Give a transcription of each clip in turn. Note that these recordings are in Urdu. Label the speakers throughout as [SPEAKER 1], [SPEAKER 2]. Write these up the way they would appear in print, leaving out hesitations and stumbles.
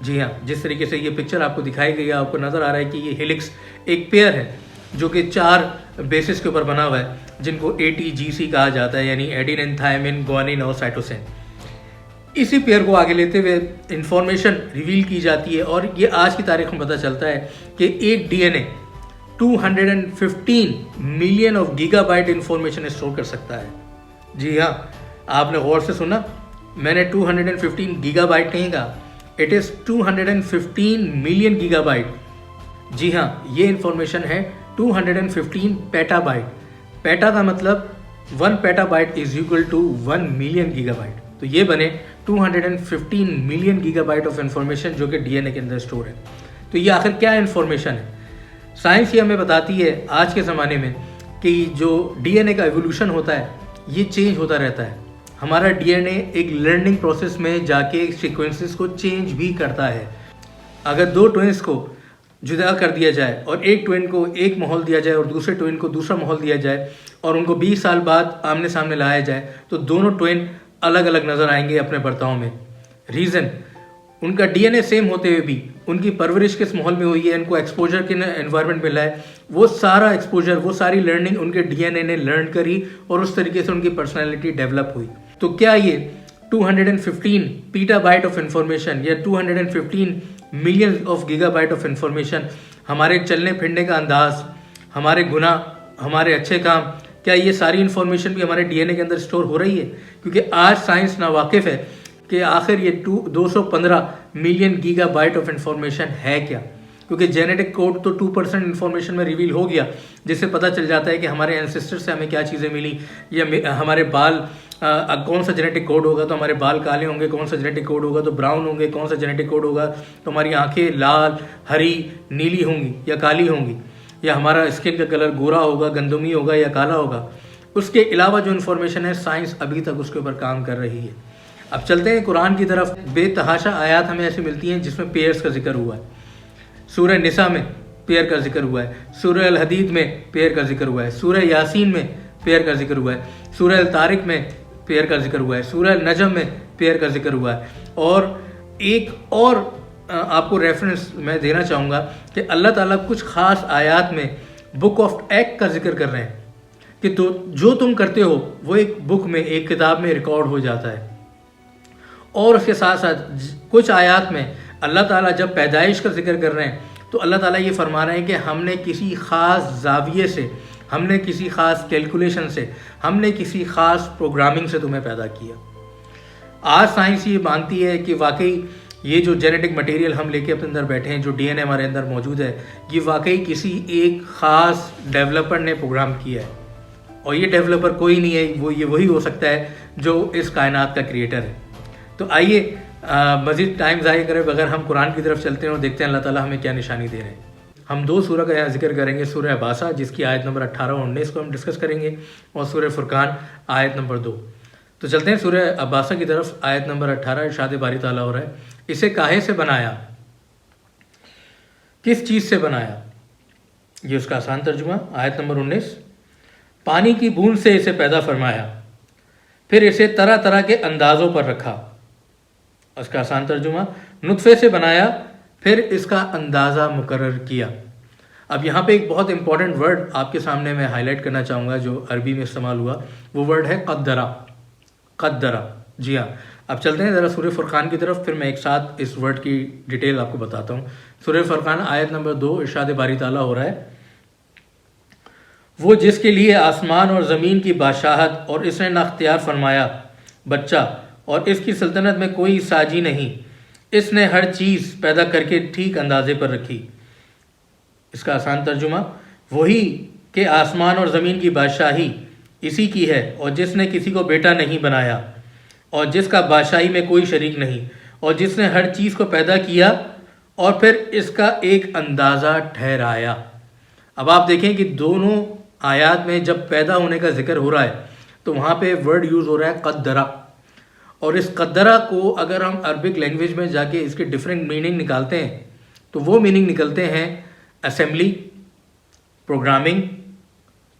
[SPEAKER 1] جی ہاں، جس طریقے سے یہ پکچر آپ کو دکھائی گئی ہے، آپ کو نظر آ رہا ہے کہ یہ ہیلکس ایک پیئر ہے جو کہ 4 بیسس کے اوپر بنا ہوا ہے، جن کو ATGC کہا جاتا ہے، یعنی ایڈینین، تھائمین، گوانین اور سائٹوسین۔ اسی پیئر کو آگے لیتے ہوئے انفارمیشن ریویل کی جاتی ہے، اور یہ آج کی تاریخ میں پتہ چلتا ہے کہ ایک DNA 215 million of gigabyte information store کر سکتا ہے۔ جی ہاں، آپ نے غور سے سنا، میں نے 215 گیگا بائٹ نہیں کہا، it is 215 million gigabyte. جی ہاں، یہ انفارمیشن ہے 215 پیٹا بائٹ۔ پیٹا کا مطلب 1 petabyte is equal to 1 million gigabyte, تو یہ بنے 215 million gigabyte of information جو کہ DNA کے اندر اسٹور ہے۔ تو یہ آخر کیا انفارمیشن ہے؟ سائنس یہ ہمیں بتاتی ہے آج کے زمانے میں کہ جو DNA کا ایوولوشن ہوتا ہے یہ چینج ہوتا رہتا ہے۔ ہمارا DNA ایک لرننگ پروسیس میں جا کے سیکوینسز کو چینج بھی کرتا ہے۔ اگر 2 ٹوئنس کو جدا کر دیا جائے اور ایک ٹوئن کو ایک ماحول دیا جائے اور دوسرے ٹوئن کو دوسرا ماحول دیا جائے اور ان کو 20 سال بعد آمنے سامنے لایا جائے تو دونوں ٹوئن الگ الگ نظر آئیں گے اپنے برتاؤ میں۔ ریزن، ان کا DNA سیم ہوتے ہوئے بھی ان کی پرورش کس ماحول میں ہوئی ہے، ان کو ایکسپوجر کن انوائرمنٹ ملا ہے، وہ سارا ایکسپوجر، وہ ساری لرننگ ان کے DNA نے لرن کری اور اس طریقے سے ان کی پرسنالٹی ڈیولپ ہوئی۔ تو کیا یہ 215 پیٹا بائٹ آف انفارمیشن یا 215 million of gigabyte of information, ہمارے چلنے پھرنے کا انداز، ہمارے گناہ، ہمارے اچھے کام، کیا یہ ساری انفارمیشن بھی ہمارے DNA کے اندر اسٹور ہو رہی ہے؟ کیونکہ آج سائنس ناواقف ہے کہ آخر یہ 215 million gigabyte of information ہے کیا، کیونکہ جینیٹک کوڈ تو 2% انفارمیشن میں ریویل ہو گیا، جس سے پتہ چل جاتا ہے کہ ہمارے اینسسٹر سے ہمیں کیا چیزیں ملی، یا ہمارے بال کون سا جینیٹک کوڈ ہوگا تو ہمارے بال کالے ہوں گے، کون سا جینیٹک کوڈ ہوگا تو براؤن ہوں گے، کون سا جینیٹک کوڈ ہوگا تو ہماری آنکھیں لال، ہری، نیلی ہوں گی یا کالی ہوں گی، یا ہمارا اسکن کا کلر گورا ہوگا، گندمی ہوگا یا کالا ہوگا۔ اس کے علاوہ جو انفارمیشن ہے سائنس ابھی تک اس کے اوپر کام کر رہی ہے۔ اب چلتے ہیں قرآن کی طرف۔ بے تحاشا آیات ہمیں ایسی ملتی ہیں جس میں پیئرز کا ذکر ہوا ہے۔ سورہ نساء میں پیئر کا ذکر ہوا ہے، سورہ الحدید میں پیئر کا ذکر ہوا ہے، سورہ یاسین میں پیئر کا ذکر ہوا ہے، سورہ الطارق میں پیئر کا ذکر ہوا ہے، سورہ النجم میں پیئر کا ذکر ہوا ہے۔ اور ایک اور آپ کو ریفرنس میں دینا چاہوں گا کہ اللہ تعالیٰ کچھ خاص آیات میں بک آف ایکٹ کا ذکر کر رہے ہیں کہ تو جو تم کرتے ہو وہ ایک بک میں، ایک کتاب میں ریکارڈ ہو جاتا ہے۔ اور اس کے ساتھ ساتھ کچھ آیات میں اللہ تعالیٰ جب پیدائش کا ذکر کر رہے ہیں تو اللہ تعالیٰ یہ فرما رہے ہیں کہ ہم نے کسی خاص زاویے سے، ہم نے کسی خاص کیلکولیشن سے، ہم نے کسی خاص پروگرامنگ سے تمہیں پیدا کیا۔ آج سائنس یہ مانتی ہے کہ واقعی یہ جو جینیٹک مٹیریل ہم لے کے اپنے اندر بیٹھے ہیں، جو DNA ہمارے اندر موجود ہے، یہ واقعی کسی ایک خاص ڈیولپر نے پروگرام کیا ہے، اور یہ ڈیولپر کوئی نہیں ہے، وہ یہ وہی ہو سکتا ہے جو اس کائنات کا کریٹر ہے۔ تو آئیے مزید ٹائم ضائع کرے بغیر ہم قرآن کی طرف چلتے ہیں اور دیکھتے ہیں اللہ تعالیٰ ہمیں کیا نشانی دے رہے ہیں۔ ہم 2 سورہ کا یہاں ذکر کریں گے، سورہ عباسہ جس کی آیت نمبر 18 اور 19 کو ہم ڈسکس کریں گے، اور سورہ فرقان آیت نمبر 2۔ تو چلتے ہیں سورہ عباسہ کی طرف۔ آیت نمبر 18 ارشاد باری تعالیٰ ہو رہا ہے، اسے کاہے سے بنایا، کس چیز سے بنایا؟ یہ اس کا آسان ترجمہ۔ آیت نمبر 19، پانی کی بوند سے اسے پیدا فرمایا، پھر اسے طرح طرح کے اندازوں پر رکھا۔ اس کا آسان ترجمہ، نطفے سے بنایا، پھر اس کا اندازہ مقرر کیا۔ اب یہاں پہ ایک بہت امپورٹنٹ ورڈ آپ کے سامنے میں ہائی لائٹ کرنا چاہوں گا جو عربی میں استعمال ہوا، وہ ورڈ ہے قدرہ۔ قدرہ، جی ہاں۔ اب چلتے ہیں ذرا سورہ فرقان کی طرف، پھر میں ایک ساتھ اس ورڈ کی ڈیٹیل آپ کو بتاتا ہوں۔ سورہ فرقان آیت نمبر 2 ارشاد باری تعالیٰ ہو رہا ہے، وہ جس کے لیے آسمان اور زمین کی بادشاہت اور اس نے نہ اختیار فرمایا بچہ اور اس کی سلطنت میں کوئی ساجی نہیں، اس نے ہر چیز پیدا کر کے ٹھیک اندازے پر رکھی۔ اس کا آسان ترجمہ، وہی کہ آسمان اور زمین کی بادشاہی اسی کی ہے، اور جس نے کسی کو بیٹا نہیں بنایا، اور جس کا بادشاہی میں کوئی شریک نہیں، اور جس نے ہر چیز کو پیدا کیا اور پھر اس کا ایک اندازہ ٹھہرایا۔ اب آپ دیکھیں کہ دونوں آیات میں جب پیدا ہونے کا ذکر ہو رہا ہے تو وہاں پہ ورڈ یوز ہو رہا ہے قدرہ، اور اس قدرہ کو اگر ہم عربک لینگویج میں جا کے اس کے ڈفرینٹ میننگ نکالتے ہیں تو وہ میننگ نکلتے ہیں اسمبلی، پروگرامنگ،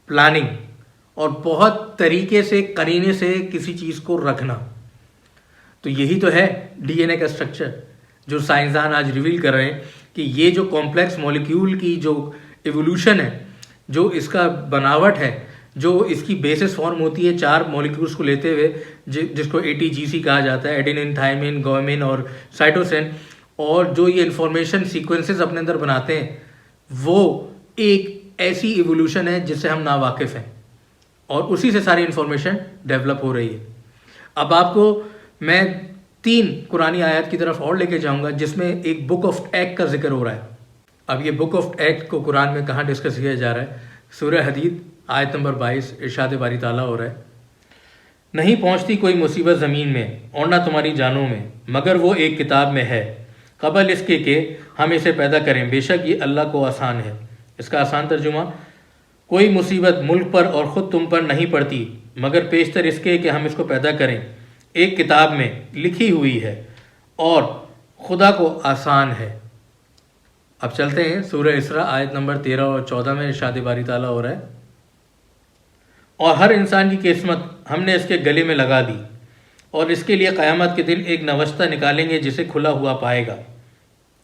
[SPEAKER 1] پلاننگ، اور بہت طریقے سے قرینے سے کسی چیز کو رکھنا۔ تو یہی تو ہے DNA کا اسٹرکچر۔ جو سائنسدان آج ریویل کر رہے ہیں کہ یہ جو کمپلیکس مالیکیول کی جو ایوولوشن ہے، جو اس کا بناوٹ ہے، جو اس کی بیسس فارم ہوتی ہے 4 مالیکیولس کو لیتے ہوئے، جس کو ATGC کہا جاتا ہے، ایڈینین، تھائمین، گوائمین اور سائٹوسین، اور جو یہ انفارمیشن سیکوینسز اپنے اندر بناتے ہیں، وہ ایک ایسی ایوولوشن ہے جس سے ہم ناواقف ہیں، اور اسی سے ساری انفارمیشن ڈیولپ ہو رہی ہے۔ اب آپ کو میں 3 قرآنی آیات کی طرف اور لے کے جاؤں گا جس میں ایک بک آف ایکٹ کا ذکر ہو رہا ہے۔ اب یہ بک آف ایکٹ کو قرآن میں کہاں ڈسکس کیا جا رہا ہے؟ سورہ حدید آیت نمبر 22، ارشاد باری تعالیٰ ہو رہا ہے، نہیں پہنچتی کوئی مصیبت زمین میں اور نہ تمہاری جانوں میں مگر وہ ایک کتاب میں ہے قبل اس کے کہ ہم اسے پیدا کریں، بے شک یہ اللہ کو آسان ہے۔ اس کا آسان ترجمہ، کوئی مصیبت ملک پر اور خود تم پر نہیں پڑتی مگر پیشتر اس کے کہ ہم اس کو پیدا کریں، ایک کتاب میں لکھی ہوئی ہے اور خدا کو آسان ہے۔ اب چلتے ہیں سورہ اسراء آیت نمبر 13 اور 14 میں ارشاد باری تعالیٰ ہو رہا ہے، اور ہر انسان کی قسمت ہم نے اس کے گلے میں لگا دی اور اس کے لیے قیامت کے دن ایک نوشتہ نکالیں گے جسے کھلا ہوا پائے گا،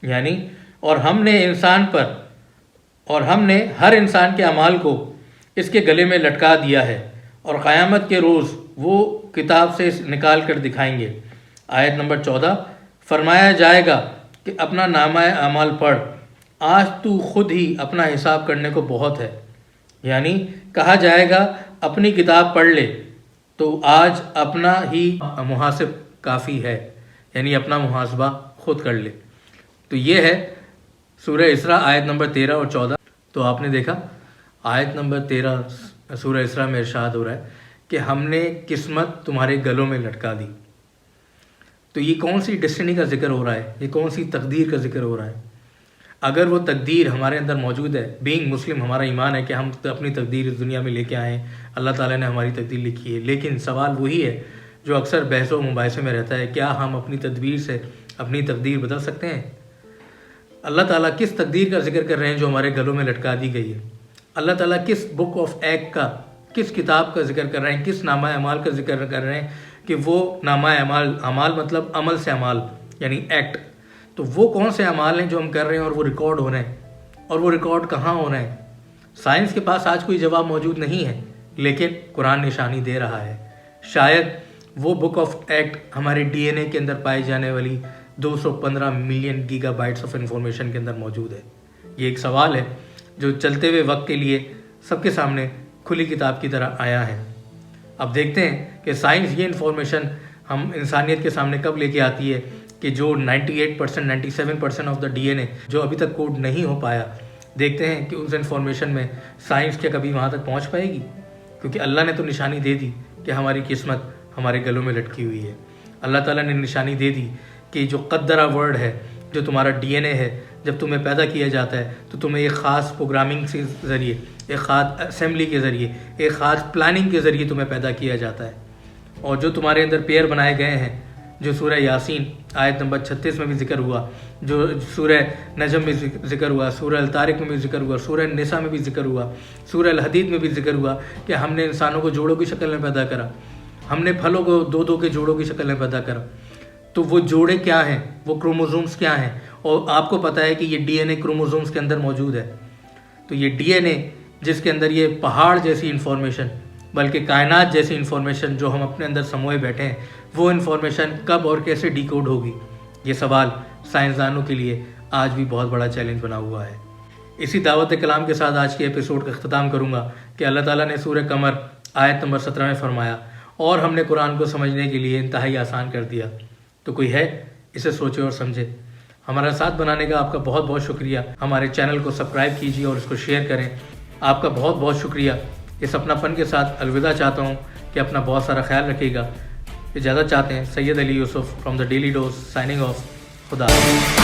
[SPEAKER 1] یعنی اور ہم نے ہر انسان کے اعمال کو اس کے گلے میں لٹکا دیا ہے اور قیامت کے روز وہ کتاب سے نکال کر دکھائیں گے۔ آیت نمبر 14، فرمایا جائے گا کہ اپنا نامہ اعمال پڑھ، آج تو خود ہی اپنا حساب کرنے کو بہت ہے، یعنی کہا جائے گا اپنی کتاب پڑھ لے تو آج اپنا ہی محاسب کافی ہے، یعنی اپنا محاسبہ خود کر لے۔ تو یہ ہے سورہ اسراء آیت نمبر 13 اور 14۔ تو آپ نے دیکھا آیت نمبر 13 سورہ اسراء میں ارشاد ہو رہا ہے کہ ہم نے قسمت تمہارے گلوں میں لٹکا دی۔ تو یہ کون سی ڈیسٹنی کا ذکر ہو رہا ہے؟ یہ کون سی تقدیر کا ذکر ہو رہا ہے؟ اگر وہ تقدیر ہمارے اندر موجود ہے، بینگ مسلم ہمارا ایمان ہے کہ ہم اپنی تقدیر اس دنیا میں لے کے آئے ہیں، اللہ تعالیٰ نے ہماری تقدیر لکھی ہے، لیکن سوال وہی ہے جو اکثر بحث و مباحثے میں رہتا ہے، کیا ہم اپنی تدبیر سے اپنی تقدیر بدل سکتے ہیں؟ اللہ تعالیٰ کس تقدیر کا ذکر کر رہے ہیں جو ہمارے گلوں میں لٹکا دی گئی ہے؟ اللہ تعالیٰ کس بک آف ایکٹ کا، کس کتاب کا ذکر کر رہے ہیں، کس نامہ اعمال کا ذکر کر رہے ہیں کہ وہ نامہ اعمال مطلب عمل سے اعمال یعنی ایکٹ، تو وہ کون سے اعمال ہیں جو ہم کر رہے ہیں اور وہ ریکارڈ ہو رہے ہیں، اور وہ ریکارڈ کہاں ہو رہے ہیں؟ سائنس کے پاس آج کوئی جواب موجود نہیں ہے، لیکن قرآن نشانی دے رہا ہے۔ شاید وہ بک آف ایکٹ ہمارے DNA کے اندر پائی جانے والی 215 million gigabytes of information کے اندر موجود ہے۔ یہ ایک سوال ہے جو چلتے ہوئے وقت کے لیے سب کے سامنے کھلی کتاب کی طرح آیا ہے۔ اب دیکھتے ہیں کہ سائنس یہ انفارمیشن ہم انسانیت کے سامنے کب لے کے آتی ہے کہ جو 98% 97% آف دا DNA جو ابھی تک کوڈ نہیں ہو پایا، دیکھتے ہیں کہ اس انفارمیشن میں سائنس کیا کبھی وہاں تک پہنچ پائے گی؟ کیونکہ اللہ نے تو نشانی دے دی کہ ہماری قسمت ہمارے گلوں میں لٹکی ہوئی ہے۔ اللہ تعالیٰ نے نشانی دے دی کہ جو قدرہ ورڈ ہے، جو تمہارا DNA ہے، جب تمہیں پیدا کیا جاتا ہے تو تمہیں ایک خاص پروگرامنگ کے ذریعے، ایک خاص اسمبلی کے ذریعے، ایک خاص پلاننگ کے ذریعے تمہیں پیدا کیا جاتا ہے، اور جو تمہارے اندر پیئر بنائے گئے ہیں، جو سورہ یاسین آیت نمبر 36 میں بھی ذکر ہوا، جو سورہ نجم میں ذکر ہوا، سورہ الطارق میں بھی ذکر ہوا، سورہ نساء میں بھی ذکر ہوا، سورہ الحدید میں بھی ذکر ہوا کہ ہم نے انسانوں کو جوڑوں کی شکل میں پیدا کرا، ہم نے پھلوں کو 2 کے جوڑوں کی شکل میں پیدا کرا۔ تو وہ جوڑے کیا ہیں؟ وہ کروموزومز کیا ہیں؟ اور آپ کو پتہ ہے کہ یہ DNA کروموزومز کے اندر موجود ہے۔ تو یہ DNA جس کے اندر یہ پہاڑ جیسی انفارمیشن، بلکہ کائنات جیسی انفارمیشن جو ہم اپنے اندر سموئے بیٹھے ہیں، وہ انفارمیشن کب اور کیسے ڈیکوڈ ہوگی؟ یہ سوال سائنسدانوں کے لیے آج بھی بہت بڑا چیلنج بنا ہوا ہے۔ اسی دعوت کلام کے ساتھ آج کے ایپیسوڈ کا اختتام کروں گا کہ اللہ تعالیٰ نے سورہ قمر آیت نمبر 17 میں فرمایا، اور ہم نے قرآن کو سمجھنے کے لیے انتہائی آسان کر دیا۔ تو کوئی ہے اسے سوچے اور سمجھے۔ ہمارا ساتھ بنانے کا آپ کا بہت بہت شکریہ۔ ہمارے چینل کو سبسکرائب کیجیے اور اس کو شیئر کریں۔ آپ کا بہت بہت شکریہ۔ اس اپنا پن کے ساتھ الوداع چاہتا ہوں کہ اپنا بہت سارا خیال رکھیے گا۔ اجازت چاہتے ہیں Syed Ali Yusuf from the daily dose, signing off. خدا حافظ۔